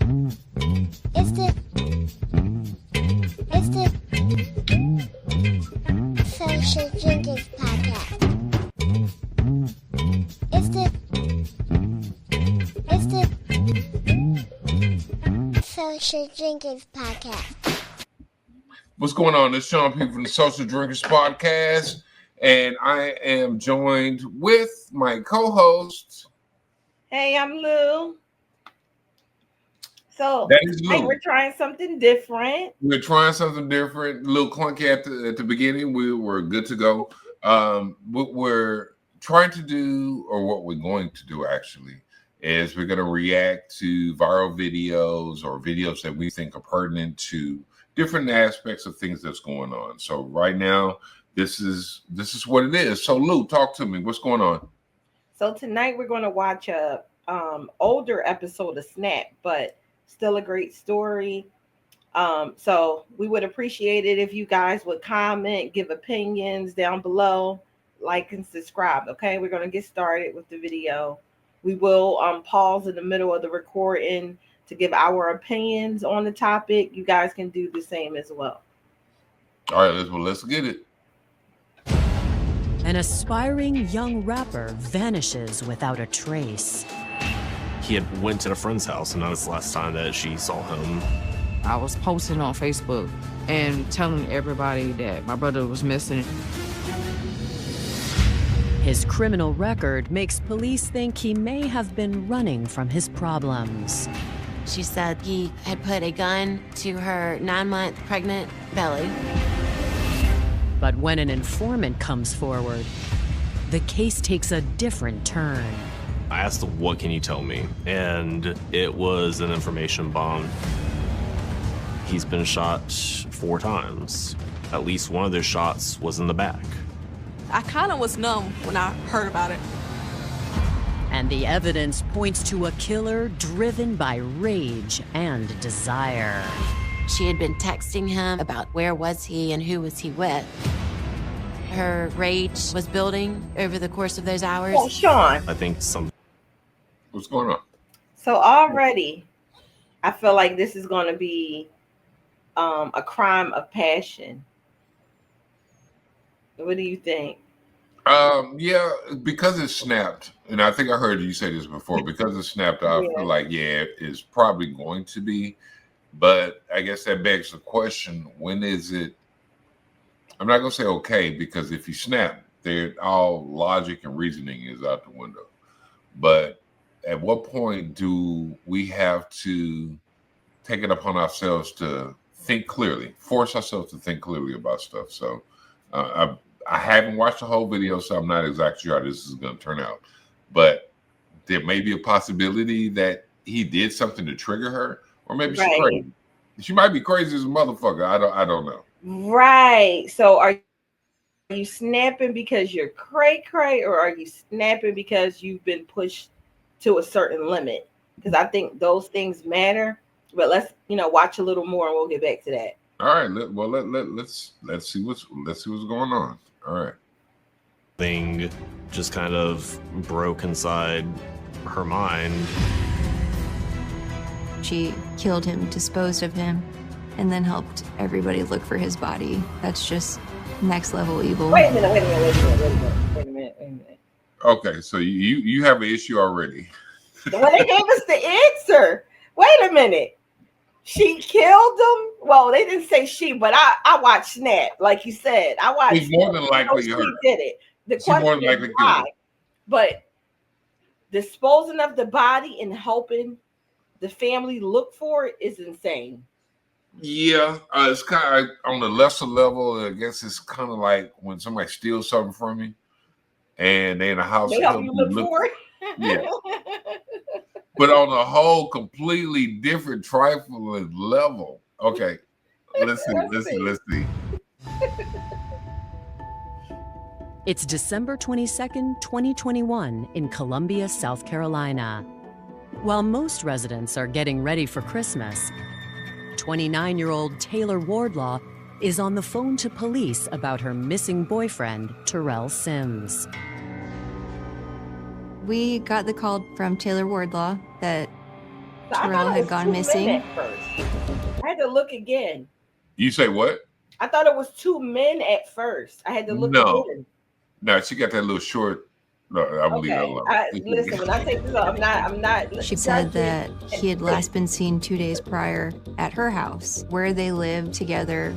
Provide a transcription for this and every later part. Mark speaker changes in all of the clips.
Speaker 1: It's the Social Drinkers Podcast. It's the Social Drinkers Podcast.
Speaker 2: What's going on? This is Sean P from the Social Drinkers Podcast, and I am joined with my co-host.
Speaker 3: Hey, I'm Lou. So
Speaker 2: That is Lou.
Speaker 3: we're trying something different.
Speaker 2: We're trying something different. A little clunky at the beginning. We were good to go. What we're trying to do, or what we're going to do actually, is we're going to react to viral videos or videos that we think are pertinent to different aspects of things that's going on. So right now, this is what it is. So Lou, talk to me. What's going on?
Speaker 3: So tonight we're going to watch a older episode of Snap, but still a great story. So we would appreciate it if you guys would comment, give opinions down below, like and subscribe. Okay, we're going to get started with the video. We will pause in the middle of the recording to give our opinions on the topic. You guys can do the same as well.
Speaker 2: All right, let's get it.
Speaker 4: An aspiring young rapper vanishes without a trace.
Speaker 5: He had went to a friend's house, and that was the last time that she saw him.
Speaker 6: I was posting on Facebook and telling everybody that my brother was missing.
Speaker 4: His criminal record makes police think he may have been running from his problems.
Speaker 7: She said he had put a gun to her 9-month pregnant belly.
Speaker 4: But when an informant comes forward, the case takes a different turn.
Speaker 5: I asked him, what can you tell me? And it was an information bomb. He's been shot 4 times. At least one of those shots was in the back.
Speaker 8: I kind of was numb when I heard about it.
Speaker 4: And the evidence points to a killer driven by rage and desire.
Speaker 7: She had been texting him about where was he and who was he with. Her rage was building over the course of those hours.
Speaker 3: Oh, Sean.
Speaker 5: I think
Speaker 2: What's going on?
Speaker 3: So already, I feel like this is going to be a crime of passion. What do you think?
Speaker 2: Yeah, because it snapped, and I think I heard you say this before. Because it snapped, I feel like it's probably going to be. But I guess that begs the question: when is it? I'm not gonna say okay, because if you snap, all logic and reasoning is out the window. But at what point do we have to take it upon ourselves to think clearly, force ourselves to think clearly about stuff? So I haven't watched the whole video, so I'm not exactly sure how this is going to turn out. But there may be a possibility that he did something to trigger her, or maybe she's crazy. She might be crazy as a motherfucker. I don't know.
Speaker 3: Right. So are you snapping because you're cray-cray, or are you snapping because you've been pushed to a certain limit? Because I think those things matter. But let's watch a little more, and we'll get back to that.
Speaker 2: All right. Let's see what's going on. All right.
Speaker 5: thing just kind of broke inside her mind.
Speaker 9: She killed him, disposed of him, and then helped everybody look for his body. That's just next level evil.
Speaker 3: Wait a minute.
Speaker 2: Okay, so you have an issue already.
Speaker 3: Well, they gave us the answer. Wait a minute. She killed him? Well, they didn't say she, but I watched Snap, like you said. I watched.
Speaker 2: He's more than likely
Speaker 3: she
Speaker 2: her.
Speaker 3: did it. The question is why. But disposing of the body and helping the family look for it is insane.
Speaker 2: Yeah, it's kind of on the lesser level. I guess it's kind of like when somebody steals something from you, and they in a house.
Speaker 3: They help you look for it.
Speaker 2: Yeah. But on a whole completely different trifling level. Okay. Let's see.
Speaker 4: It's December 22nd, 2021 in Columbia, South Carolina. While most residents are getting ready for Christmas, 29-year-old Taylor Wardlaw is on the phone to police about her missing boyfriend, Terrell Sims.
Speaker 9: We got the call from Taylor Wardlaw that
Speaker 3: So I thought
Speaker 9: Terrell
Speaker 3: it
Speaker 9: had
Speaker 3: was
Speaker 9: gone
Speaker 3: 2 men
Speaker 9: missing.
Speaker 3: at first. I had to look again.
Speaker 2: You say what?
Speaker 3: I thought it was 2 men at first. I had to look
Speaker 2: No.
Speaker 3: again.
Speaker 2: No, she got that little short. No, I'm gonna leave that
Speaker 3: Okay.
Speaker 2: alone.
Speaker 3: Listen, when I take this off, I'm not
Speaker 9: She said
Speaker 3: judging.
Speaker 9: that he had last been seen 2 days prior at her house, where they lived together.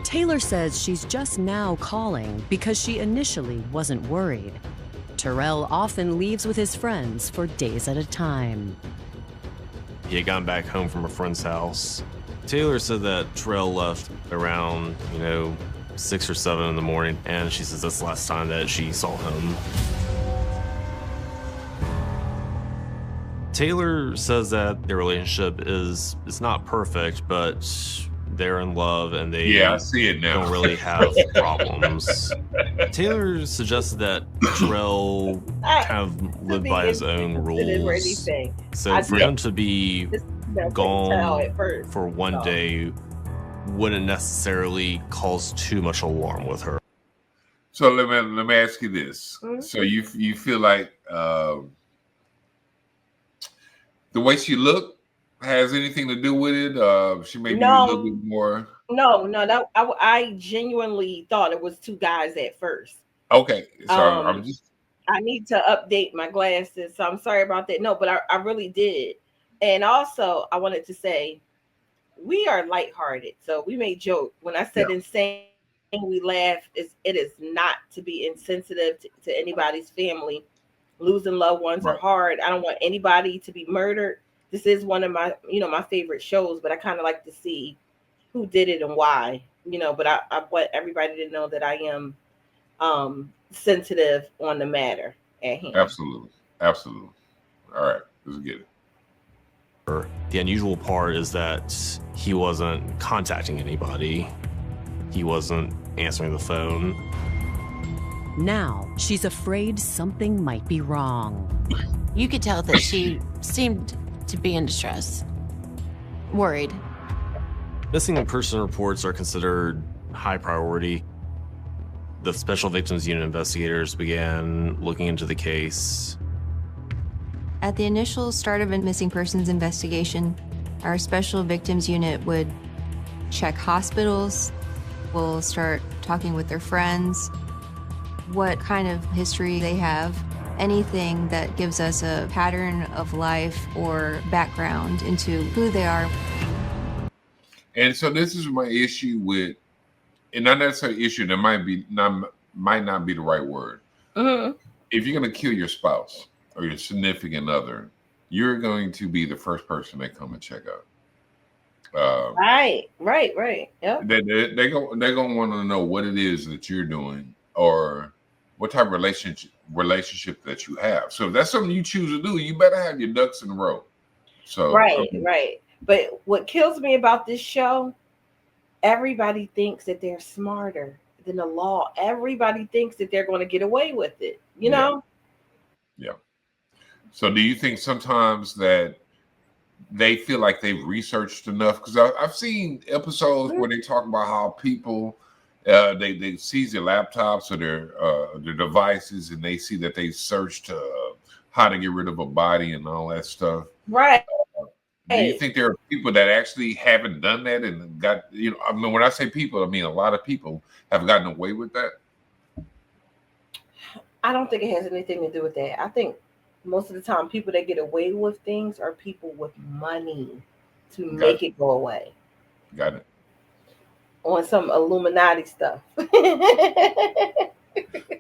Speaker 4: Taylor says she's just now calling because she initially wasn't worried. Terrell often leaves with his friends for days at a time.
Speaker 5: He had gone back home from a friend's house. Taylor said that Terrell left around, 6 or 7 in the morning, and she says that's the last time that she saw him. Taylor says that their relationship is not perfect, but they're in love and they
Speaker 2: I see it now.
Speaker 5: don't really have problems. Taylor suggested that Terrell kind of lived by his own rules. So for him to be gone for one day wouldn't necessarily cause too much alarm with her.
Speaker 2: So let me ask you this. Mm-hmm. So you feel like the way she looked has anything to do with it? She may be a little bit more.
Speaker 3: No, I genuinely thought it was 2 guys at first.
Speaker 2: Okay, so I'm just.
Speaker 3: I need to update my glasses, so I'm sorry about that. No, but I really did, and also I wanted to say we are lighthearted, so we may joke. When I said insane, we laugh. It is not to be insensitive to anybody's family. Losing loved ones are hard. I don't want anybody to be murdered. This is one of my, my favorite shows, but I kind of like to see who did it and why, but I want everybody to know that I am sensitive on the matter at hand.
Speaker 2: Absolutely. All right, let's get it.
Speaker 5: The unusual part is that he wasn't contacting anybody. He wasn't answering the phone.
Speaker 4: Now she's afraid something might be wrong.
Speaker 7: You could tell that she seemed to be in distress, worried.
Speaker 5: Missing person reports are considered high priority. The Special Victims Unit investigators began looking into the case.
Speaker 9: At the initial start of a missing persons investigation, our Special Victims Unit would check hospitals. We'll start talking with their friends, what kind of history they have, anything that gives us a pattern of life or background into who they are.
Speaker 2: And so this is my issue with, and not necessarily issue, that might not be the right word.
Speaker 3: Mm-hmm.
Speaker 2: If you're going to kill your spouse or your significant other, you're going to be the first person they come and check out.
Speaker 3: Right. Yeah.
Speaker 2: They're going to want to know what it is that you're doing or what type of relationship that you have. So if that's something you choose to do, you better have your ducks in a row. So
Speaker 3: right. But what kills me about this show, everybody thinks that they're smarter than the law. Everybody thinks that they're going to get away with it, you know?
Speaker 2: Yeah. So do you think sometimes that they feel like they've researched enough? Because I've seen episodes where they talk about how people, they seize their laptops or their devices and they see that they searched how to get rid of a body and all that stuff.
Speaker 3: Right.
Speaker 2: Do you think there are people that actually haven't done that and got, I mean, when I say people, I mean a lot of people have gotten away with that?
Speaker 3: I don't think it has anything to do with that. I think most of the time people that get away with things are people with money to make it go away.
Speaker 2: Got it.
Speaker 3: On some Illuminati stuff.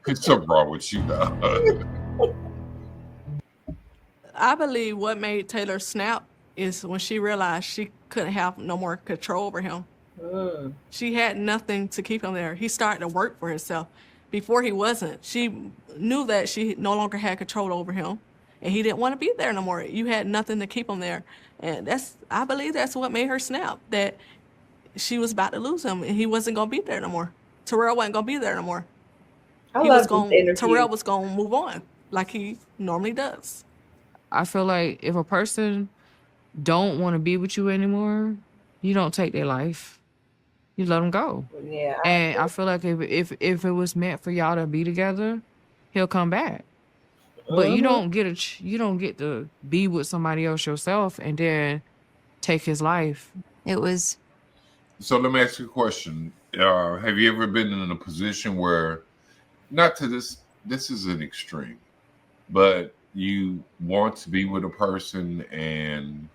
Speaker 2: What's so wrong with you, though?
Speaker 8: I believe what made Taylor snap is when she realized she couldn't have no more control over him. She had nothing to keep him there. He started to work for himself. Before he wasn't. She knew that she no longer had control over him, and he didn't want to be there no more. You had nothing to keep him there. And I believe that's what made her snap, that she was about to lose him, and he wasn't going to be there no more. Terrell wasn't going to be there no more. Terrell was going to move on like he normally does.
Speaker 6: I feel like if a person don't want to be with you anymore, you don't take their life. You let them go.
Speaker 3: Yeah.
Speaker 6: And I feel like if it was meant for y'all to be together, he'll come back. But you don't get to be with somebody else yourself and then take his life.
Speaker 9: It was
Speaker 2: So let me ask you a question. Have you ever been in a position where, not to this is an extreme, but you want to be with a person and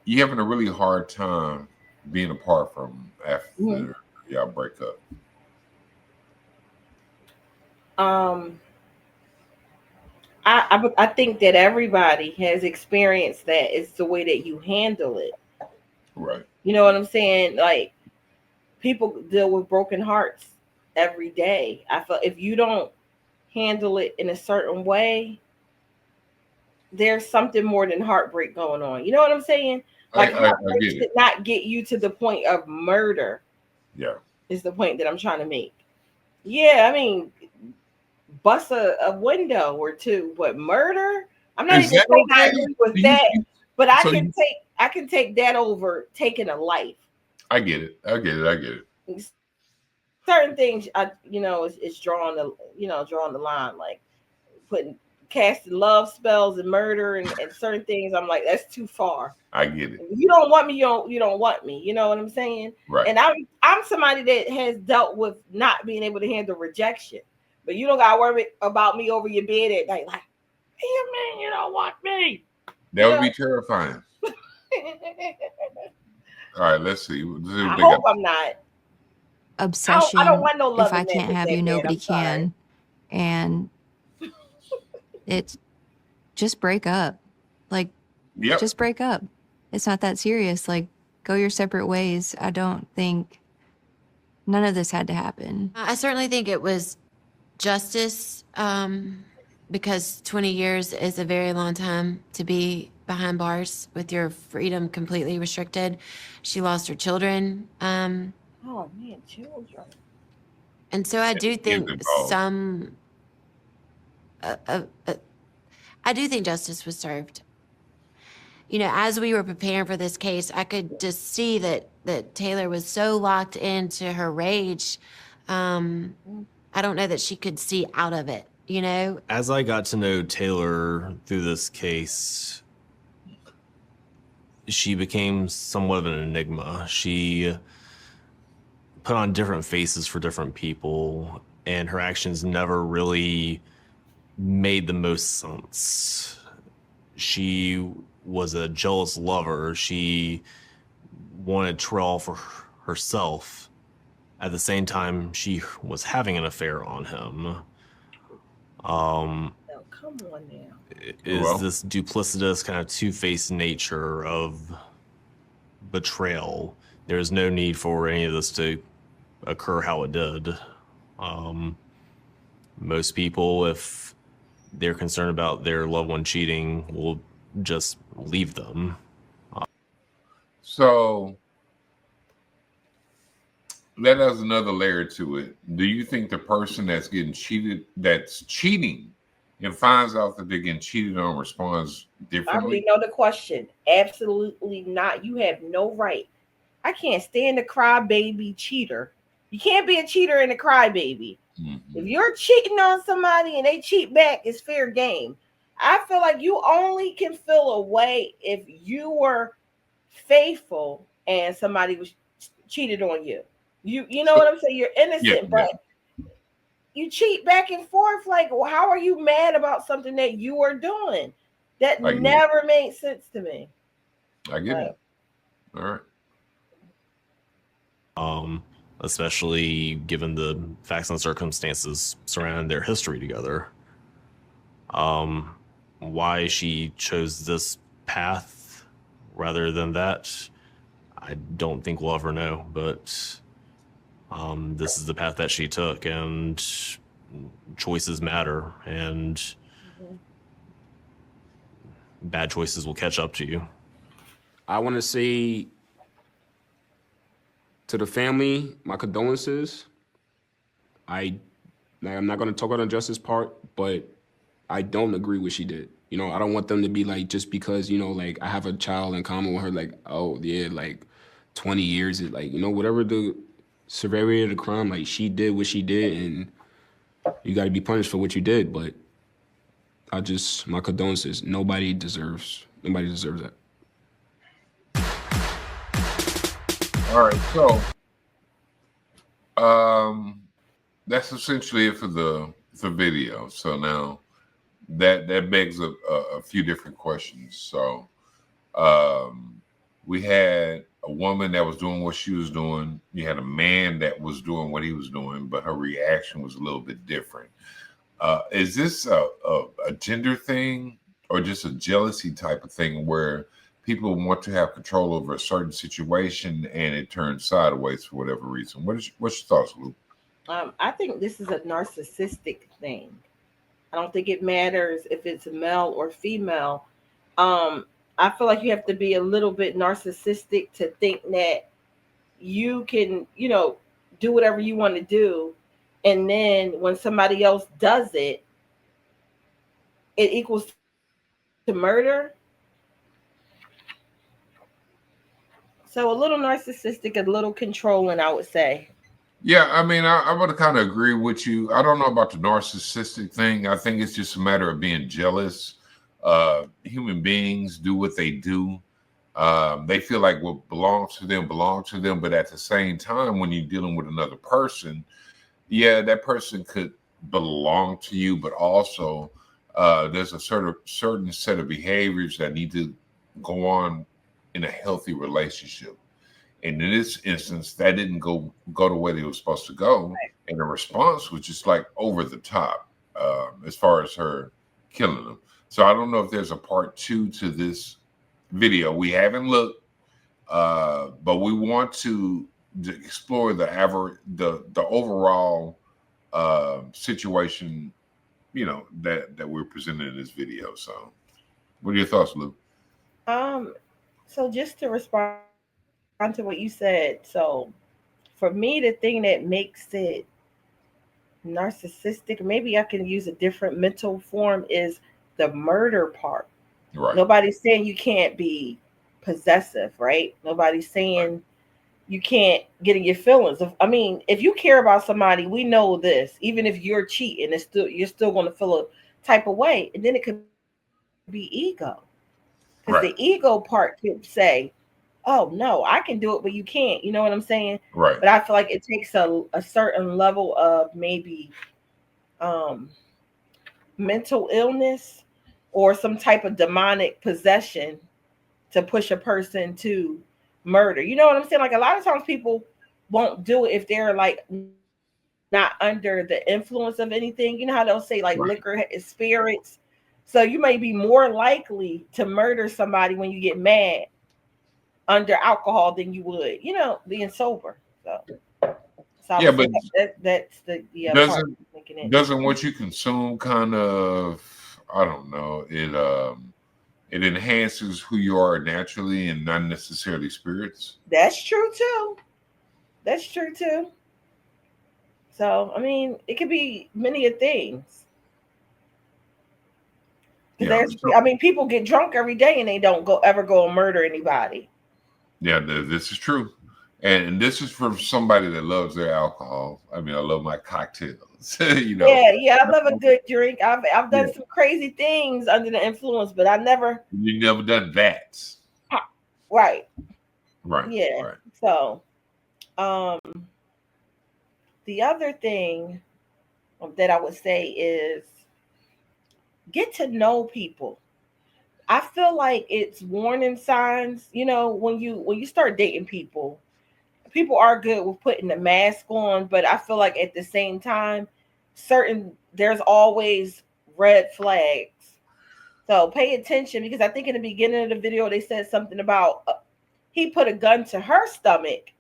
Speaker 2: you're having a really hard time being apart from them after y'all break up?
Speaker 3: I think that everybody has experienced that. It's the way that you handle it.
Speaker 2: Right.
Speaker 3: You know what I'm saying? Like, people deal with broken hearts every day. I feel if you don't handle it in a certain way, there's something more than heartbreak going on. You know what I'm saying? Like, heartbreak should not get you to the point of murder.
Speaker 2: Yeah.
Speaker 3: Is the point that I'm trying to make. Yeah, I mean, bust a window or two, but murder? I'm not even saying I agree with that, but I can take that over taking a life.
Speaker 2: I get it.
Speaker 3: Certain things, it's drawing the line, like casting love spells and murder and certain things. I'm like, that's too far.
Speaker 2: I get it.
Speaker 3: If you don't want me, you don't want me. You know what I'm saying?
Speaker 2: Right.
Speaker 3: And I'm somebody that has dealt with not being able to handle rejection. But you don't gotta worry about me over your bed at night, like, you mean you don't want me?
Speaker 2: That would be terrifying. All right, let's see.
Speaker 3: I hope I'm not.
Speaker 9: Obsession.
Speaker 3: I don't want no love.
Speaker 9: If I can't have you, nobody can. And it's just break up. Like, just break up. It's not that serious. Like, go your separate ways. I don't think none of this had to happen.
Speaker 7: I certainly think it was justice, because 20 years is a very long time to be behind bars with your freedom completely restricted. She lost her children.
Speaker 3: Oh man, children.
Speaker 7: And so I do think I do think justice was served. You know, as we were preparing for this case, I could just see that Taylor was so locked into her rage. I don't know that she could see out of it, you know?
Speaker 5: As I got to know Taylor through this case, she became somewhat of an enigma. She put on different faces for different people, and her actions never really made the most sense. She was a jealous lover. She wanted Terrell for herself. At the same time, she was having an affair on him.
Speaker 3: Come on now.
Speaker 5: Is this duplicitous kind of two-faced nature of betrayal. There's no need for any of this to occur how it did. Most people, if they're concerned about their loved one cheating, will just leave them.
Speaker 2: So that has another layer to it. Do you think the person that's getting cheated, that's cheating and finds out that they're getting cheated on, responds differently?
Speaker 3: I already know the question. Absolutely not. You have no right. I can't stand the crybaby cheater. You can't be a cheater and a crybaby. Mm-hmm. If you're cheating on somebody and they cheat back, it's fair game. I feel like you only can feel a way if you were faithful and somebody was cheated on you. You know what I'm saying? You're innocent, but you cheat back and forth. Like, well, how are you mad about something that you are doing? That never made sense to me.
Speaker 2: I get it. All
Speaker 5: right. Especially given the facts and circumstances surrounding their history together. Why she chose this path rather than that, I don't think we'll ever know, but this is the path that she took, and choices matter, and bad choices will catch up to you.
Speaker 10: I want to say to the family, my condolences. I'm not going to talk about the justice part, but I don't agree with what she did. You know, I don't want them to be like, just because, you know, like I have a child in common with her, like, oh yeah, like 20 years is like, you know, whatever the severity of the crime, like she did what she did and you got to be punished for what you did. But my condolences. Nobody deserves that.
Speaker 2: All right, so that's essentially it for the video. So now that begs a few different questions. So we had a woman that was doing what she was doing. You had a man that was doing what he was doing, but her reaction was a little bit different. Is this a gender thing or just a jealousy type of thing where people want to have control over a certain situation and it turns sideways for whatever reason? What's your thoughts, Luke?
Speaker 3: I think this is a narcissistic thing. I don't think it matters if it's male or female. I feel like you have to be a little bit narcissistic to think that you can, do whatever you want to do. And then when somebody else does it, it equals to murder. So a little narcissistic, a little controlling, I would say.
Speaker 2: Yeah, I mean, I would kind of agree with you. I don't know about the narcissistic thing. I think it's just a matter of being jealous. Human beings do what they do. They feel like what belongs to them. But at the same time, when you're dealing with another person, yeah, that person could belong to you, but also there's a certain set of behaviors that need to go on in a healthy relationship. And in this instance, that didn't go the way they were supposed to go. Right. And the response was just like over the top as far as her killing them. So I don't know if there's a part 2 to this video. We haven't looked, but we want to explore the overall situation, that we're presenting in this video. So what are your thoughts, Luke?
Speaker 3: So just to respond to what you said, so for me, the thing that makes it narcissistic, maybe I can use a different mental form, is the murder part.
Speaker 2: Right.
Speaker 3: Nobody's saying you can't be possessive, right? Nobody's saying you can't get in your feelings. I mean, if you care about somebody, we know this. Even if you're cheating, you're still going to feel a type of way, and then it could be ego, because the ego part could say, "Oh no, I can do it, but you can't." You know what I'm saying?
Speaker 2: Right.
Speaker 3: But I feel like it takes a certain level of maybe mental illness or some type of demonic possession to push a person to murder. You know what I'm saying? Like a lot of times people won't do it if they're like not under the influence of anything. You know how they'll say like liquor is spirits. So you may be more likely to murder somebody when you get mad under alcohol than you would, being sober. So
Speaker 2: yeah, but
Speaker 3: that's the
Speaker 2: doesn't what you consume kind of, I don't know, it enhances who you are naturally and not necessarily spirits.
Speaker 3: That's true too. So I mean, it could be many of things. Yeah, people get drunk every day and they don't ever go and murder anybody.
Speaker 2: Yeah, this is true. And this is from somebody that loves their alcohol. I mean, I love my cocktails.
Speaker 3: Yeah, I love a good drink. I've done some crazy things under the influence, but
Speaker 2: you never done that.
Speaker 3: Right.
Speaker 2: Yeah.
Speaker 3: Right. So the other thing that I would say is get to know people. I feel like it's warning signs, when you start dating people are good with putting the mask on, but I feel like at the same time, there's always red flags. So pay attention, because I think in the beginning of the video, they said something about he put a gun to her stomach.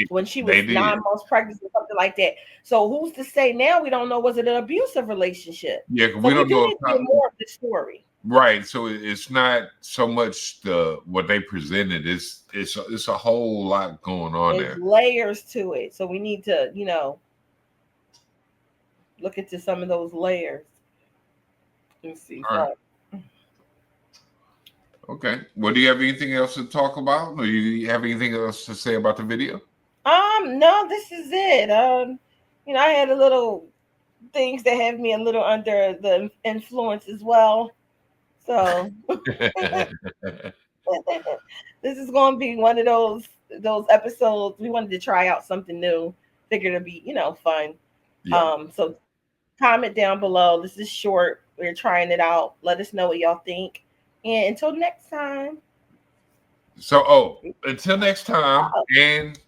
Speaker 3: When she was 9 months pregnant or something like that. So who's to say now? We don't know. Was it an abusive relationship?
Speaker 2: Yeah,
Speaker 3: so
Speaker 2: we don't know.
Speaker 3: Need to get more of the story.
Speaker 2: Right. So it's not so much what they presented. It's a whole lot going on. There's
Speaker 3: layers to it. So we need to, look into some of those layers and see.
Speaker 2: All right. Okay. Well, do you have anything else to talk about? Or do you have anything else to say about the video?
Speaker 3: No, this is it. I had a little things that have me a little under the influence as well. So this is going to be one of those episodes. We wanted to try out something new, figured it'd be fun.
Speaker 2: Yeah.
Speaker 3: So comment down below. This is short. We're trying it out. Let us know what y'all think. And until next time.
Speaker 2: So, until next time, and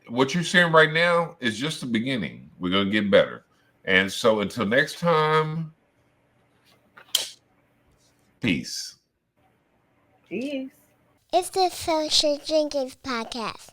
Speaker 2: what you're seeing right now is just the beginning. We're going to get better. And so until next time, peace.
Speaker 3: Peace.
Speaker 1: It's the Social Drinkers Podcast.